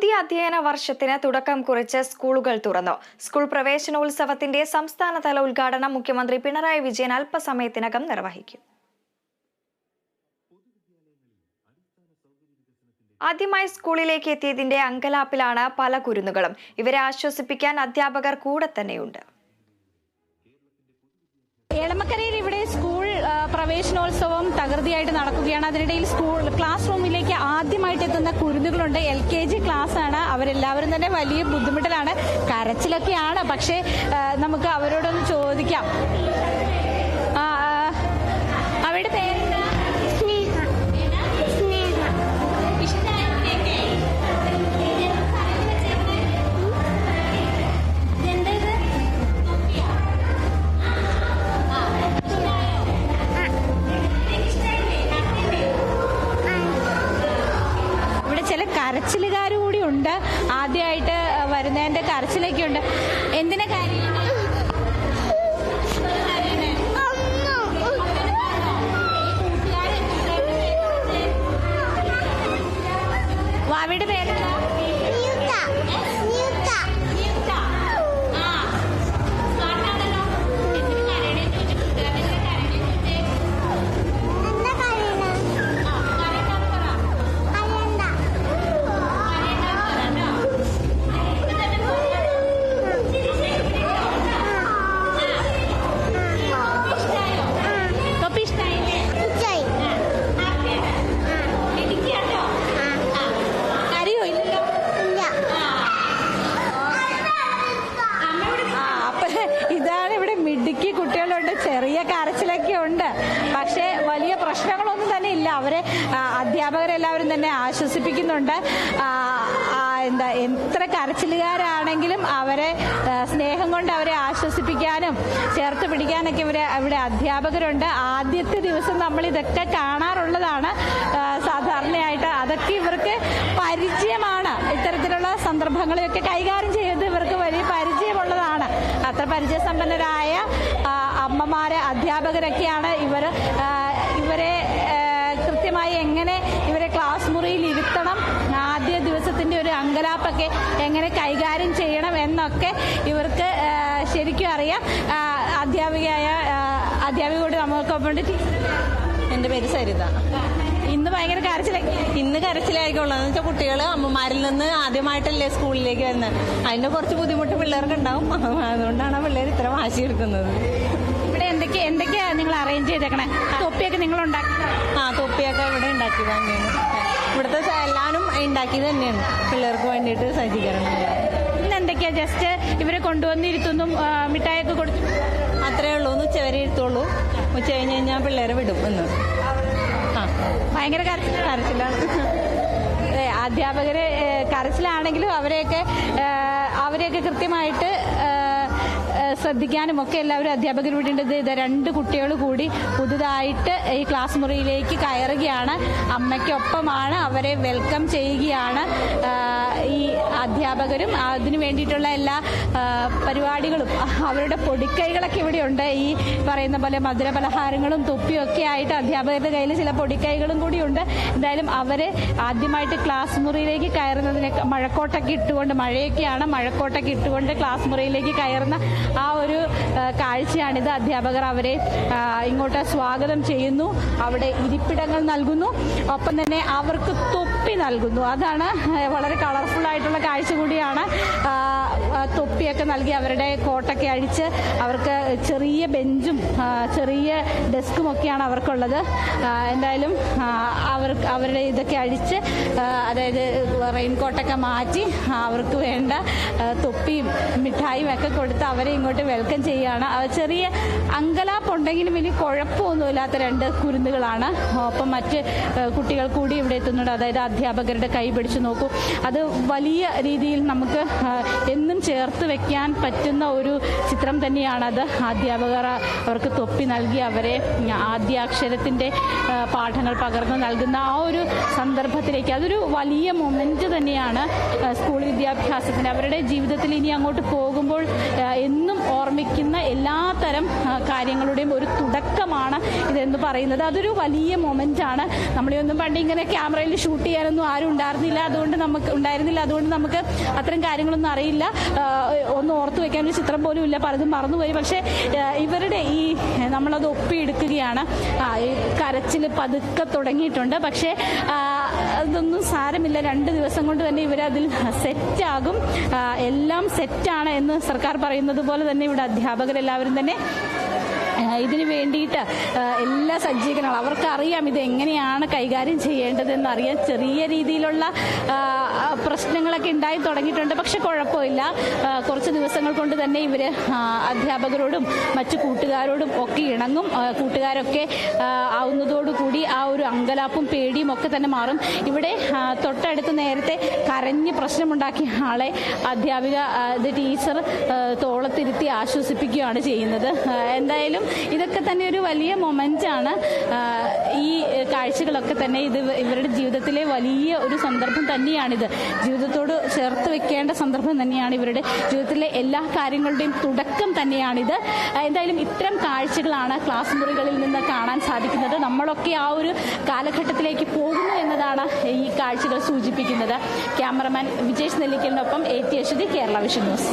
പുതിയ അധ്യയന വർഷത്തിന് തുടക്കം കുറിച്ച് സ്കൂളുകൾ തുറന്നു. സ്കൂൾ പ്രവേശനോത്സവത്തിന്റെ സംസ്ഥാനതല ഉദ്ഘാടനം മുഖ്യമന്ത്രി പിണറായി വിജയൻ അല്പസമയത്തിനകം നിർവഹിക്കും. ആദ്യമായി സ്കൂളിലേക്ക് എത്തിയതിന്റെ അങ്കലാപ്പിലാണ് പല കുരുന്നുകളും. ഇവരെ ആശ്വസിപ്പിക്കാൻ അധ്യാപകർ കൂടെ തന്നെയുണ്ട്. എളമക്കരയിൽ ഇവിടെ സ്കൂൾ പ്രവേശനോത്സവം തകൃതിയായിട്ട് നടക്കുകയാണ്. അതിനിടയിൽ ക്ലാസ് റൂമിലേക്ക് ആദ്യമായിട്ട് എത്തുന്ന കുരുന്നുകളുണ്ട്. LKG ക്ലാസ് ആണ്. അവരെല്ലാവരും തന്നെ വലിയ ബുദ്ധിമുട്ടിലാണ്, കരച്ചിലൊക്കെയാണ്. പക്ഷേ നമുക്ക് അവരോടൊന്ന് ചോദിക്കാം. അവരുടെ പേരെന്താ? ചില കരച്ചിലുകാർ കൂടി ഉണ്ട്. ആദ്യമായിട്ട് വരുന്നതിന്റെ കരച്ചിലൊക്കെ ഉണ്ട്. എന്തിനാ കാര്യം? വാവിയുടെ പേരെന്താ? മിടുക്കി കുട്ടികളുണ്ട്, ചെറിയ കരച്ചിലൊക്കെ ഉണ്ട്. പക്ഷേ വലിയ പ്രശ്നങ്ങളൊന്നും തന്നെ ഇല്ല. അവരെ അധ്യാപകരെല്ലാവരും തന്നെ ആശ്വസിപ്പിക്കുന്നുണ്ട്. എത്ര കരച്ചിലുകാരാണെങ്കിലും അവരെ സ്നേഹം കൊണ്ട് അവരെ ആശ്വസിപ്പിക്കാനും ചേർത്ത് പിടിക്കാനൊക്കെ ഇവിടെ അധ്യാപകരുണ്ട്. ആദ്യത്തെ ദിവസം നമ്മൾ ഇതൊക്കെ കാണാറുള്ളതാണ് സാധാരണയായിട്ട്. അതൊക്കെ ഇവർക്ക് പരിചയമാണ്. ഇത്തരത്തിലുള്ള സന്ദർഭങ്ങളെയൊക്കെ കൈകാര്യം ചെയ്ത് ഇവർക്ക് വലിയ പരിചയമുള്ളതാണ്. അത്ര പരിചയസമ്പന്നരായ അമ്മമാരെ അധ്യാപകരൊക്കെയാണ് ഇവരെ കൃത്യമായി എങ്ങനെ ഇവരെ ക്ലാസ് മുറിയിൽ ഇരുത്തണം, ആദ്യ ദിവസത്തിന്റെ ഒരു അങ്കലാപ്പൊക്കെ എങ്ങനെ കൈകാര്യം ചെയ്യണം എന്നൊക്കെ ഇവർക്ക് ശരിക്കും അറിയാം. അധ്യാപികയോട് നമുക്കൊപ്പം. എൻ്റെ പേര് സരിത. ഇന്ന് ഭയങ്കര ഇന്ന് കരച്ചിലായിരിക്കുള്ളൂ. എന്ന് വെച്ചാൽ കുട്ടികൾ അമ്മമാരിൽ നിന്ന് ആദ്യമായിട്ടല്ലേ സ്കൂളിലേക്ക് വരുന്നത്. അതിന്റെ കുറച്ച് ബുദ്ധിമുട്ട് പിള്ളേർക്ക് ഉണ്ടാവും. അതുകൊണ്ടാണ് പിള്ളേർ ഇത്ര വാശി എടുക്കുന്നത്. ഇവിടെ എന്തൊക്കെയാ നിങ്ങൾ അറേഞ്ച് ചെയ്തേക്കണേ? തൊപ്പിയൊക്കെ നിങ്ങൾ ഉണ്ടാക്കി? തൊപ്പിയൊക്കെ ഇവിടെ ഉണ്ടാക്കി തന്നെയാണ്. ഇവിടുത്തെ എല്ലാവരും ഉണ്ടാക്കിയത് തന്നെയാണ് പിള്ളേർക്ക് വേണ്ടിയിട്ട് സജ്ജീകരണം. ഇന്ന് എന്തൊക്കെയാ? ജസ്റ്റ് ഇവരെ കൊണ്ടുവന്നിരുത്തുന്നു, മിഠായിയൊക്കെ കൊടുത്തു, അത്രേ ഉള്ളൂ. ഒന്ന് ഉച്ചവരെ ഇരുത്തുള്ളൂ. ഉച്ച കഴിഞ്ഞ് കഴിഞ്ഞാൽ പിള്ളേരെ വിടും. എന്ന് ഭയങ്കര കരച്ചിലാണ്. അധ്യാപകര് കരച്ചിലാണെങ്കിലും അവരെയൊക്കെ കൃത്യമായിട്ട് ശ്രദ്ധിക്കാനും ഒക്കെ എല്ലാവരും അധ്യാപകർ വിടേണ്ടത്. ഇത് 2 കുട്ടികൾ കൂടി പുതുതായിട്ട് ഈ ക്ലാസ് മുറിയിലേക്ക് കയറുകയാണ്. അമ്മയ്ക്കൊപ്പമാണ്, അവരെ വെൽക്കം ചെയ്യുകയാണ് ഈ അധ്യാപകരും. അതിനു വേണ്ടിയിട്ടുള്ള എല്ലാ പരിപാടികളും അവരുടെ പൊടിക്കൈകളൊക്കെ ഇവിടെയുണ്ട്. ഈ പറയുന്ന പോലെ മധുര പലഹാരങ്ങളും തൊപ്പിയൊക്കെ ആയിട്ട് അധ്യാപകരുടെ കയ്യിൽ ചില പൊടിക്കൈകളും കൂടിയുണ്ട്. എന്തായാലും അവര് ആദ്യമായിട്ട് ക്ലാസ് മുറിയിലേക്ക് കയറുന്നതിന് മഴക്കോട്ടൊക്കെ ഇട്ടുകൊണ്ട്, മഴയൊക്കെയാണ്, മഴക്കോട്ടൊക്കെ ഇട്ടുകൊണ്ട് ക്ലാസ് മുറിയിലേക്ക് കയറുന്ന ആ ഒരു കാഴ്ചയാണിത്. അധ്യാപകർ അവരെ ഇങ്ങോട്ട് സ്വാഗതം ചെയ്യുന്നു, അവിടെ ഇരിപ്പിടങ്ങൾ നൽകുന്നു, ഒപ്പം തന്നെ അവർക്ക് തൊപ്പി നൽകുന്നു. അതാണ് വളരെ കളർഫുൾ ആയിട്ടുള്ള കാഴ്ച കൂടിയാണ്. തൊപ്പിയൊക്കെ നൽകി അവരുടെ കോട്ടൊക്കെ അഴിച്ച് അവർക്ക് ചെറിയ ബെഞ്ചും ചെറിയ ഡെസ്കും ഒക്കെയാണ് അവർക്കുള്ളത്. എന്തായാലും അവരുടെ ഇതൊക്കെ അഴിച്ച്, അതായത് റെയിൻകോട്ടൊക്കെ മാറ്റി അവർക്ക് വേണ്ട തൊപ്പിയും മിഠായും ഒക്കെ കൊടുത്ത് അവരെ ഇങ്ങോട്ട് വെൽക്കം ചെയ്യുകയാണ്. ചെറിയ അങ്കലാപ്പുണ്ടെങ്കിലും വലിയ കുഴപ്പമൊന്നുമില്ലാത്ത 2 കുരുന്നുകളാണ്. ഒപ്പം മറ്റ് കുട്ടികൾ കൂടി ഇവിടെ എത്തുന്നുണ്ട്. അതായത് അധ്യാപകരുടെ കൈ പിടിച്ചു നോക്കൂ. അത് വലിയ രീതിയിൽ നമുക്ക് എന്നും ചേർത്ത് വെക്കാൻ പറ്റുന്ന ഒരു ചിത്രം തന്നെയാണത്. അധ്യാപകർ അവർക്ക് തൊപ്പി നൽകി അവരെ ആദ്യാക്ഷരത്തിൻ്റെ പാഠങ്ങൾ പകർന്നു നൽകുന്ന ആ ഒരു സന്ദർഭത്തിലേക്ക്, അതൊരു വലിയ മൊമെന്റ് തന്നെയാണ് സ്കൂൾ വിദ്യാഭ്യാസത്തിന്. അവരുടെ ജീവിതത്തിൽ ഇനി അങ്ങോട്ട് പോകുമ്പോൾ എന്നും ഓർമ്മിക്കുന്ന എല്ലാത്തരം കാര്യങ്ങളുടെയും ഒരു തുടക്കമാണ് ഇതെന്ന് പറയുന്നത്. അതൊരു വലിയ മൊമെൻ്റാണ്. നമ്മളെയൊന്നും പണ്ട് ഇങ്ങനെ ക്യാമറയിൽ ഷൂട്ട് ചെയ്യാനൊന്നും ആരും ഉണ്ടായിരുന്നില്ല, അതുകൊണ്ട് നമുക്ക് അത്തരം കാര്യങ്ങളൊന്നും അറിയില്ല. ഒന്ന് ഓർത്തു വെക്കാൻ ഒരു ചിത്രം പോലും ഇല്ല, പലതും മറന്നുപോയി. പക്ഷേ ഇവരുടെ ഈ നമ്മളത് ഒപ്പിയെടുക്കുകയാണ്. ഈ കരച്ചിൽ പതുക്കെ തുടങ്ങിയിട്ടുണ്ട്. പക്ഷേ അതൊന്നും സാരമില്ല, 2 ദിവസം കൊണ്ട് തന്നെ ഇവരതിൽ സെറ്റാകും. എല്ലാം സെറ്റാണ് എന്ന് സർക്കാർ പറയുന്നത് പോലെ തന്നെ ഇവിടെ അധ്യാപകരെല്ലാവരും തന്നെ ഇതിന് വേണ്ടിയിട്ട് എല്ലാ സജ്ജീകരണങ്ങളും അവർക്കറിയാം ഇത് എങ്ങനെയാണ് കൈകാര്യം ചെയ്യേണ്ടതെന്ന് അറിയാം. ചെറിയ രീതിയിലുള്ള പ്രശ്നങ്ങളൊക്കെ ഉണ്ടായി തുടങ്ങിയിട്ടുണ്ട്, പക്ഷെ കുഴപ്പമില്ല. കുറച്ച് ദിവസങ്ങൾ കൊണ്ട് തന്നെ ഇവർ അധ്യാപകരോടും മറ്റു കൂട്ടുകാരോടും ഒക്കെ ഇണങ്ങും. കൂട്ടുകാരൊക്കെ ആവുന്നതോടുകൂടി ആ ഒരു അങ്കലാപ്പും പേടിയും ഒക്കെ തന്നെ മാറും. ഇവിടെ തൊട്ടടുത്ത് നേരത്തെ കരഞ്ഞ് പ്രശ്നമുണ്ടാക്കിയ ആളെ അധ്യാപിക ടീച്ചർ തോളത്തിരുത്തി ആശ്വസിപ്പിക്കുകയാണ് ചെയ്യുന്നത്. എന്തായാലും ഇതൊക്കെ തന്നെ ഒരു വലിയ മൊമെന്റാണ്. ഈ കാഴ്ചകളൊക്കെ തന്നെ ഇത് ഇവരുടെ ജീവിതത്തിലെ വലിയ ഒരു സന്ദർഭം തന്നെയാണിത്. ജീവിതത്തോട് ചേർത്ത് വെക്കേണ്ട സന്ദർഭം തന്നെയാണ്. ഇവരുടെ ജീവിതത്തിലെ എല്ലാ കാര്യങ്ങളുടെയും തുടക്കം തന്നെയാണിത്. എന്തായാലും ഇത്തരം കാഴ്ചകളാണ് ക്ലാസ് മുറികളിൽ നിന്ന് കാണാൻ സാധിക്കുന്നത്. നമ്മളൊക്കെ ആ ഒരു കാലഘട്ടത്തിലേക്ക് പോകുന്നു എന്നതാണ് ഈ കാഴ്ചകൾ സൂചിപ്പിക്കുന്നത്. ക്യാമറമാൻ വിജേഷ് നെല്ലിക്കലിനൊപ്പം AT Aswathy, Kerala vision news.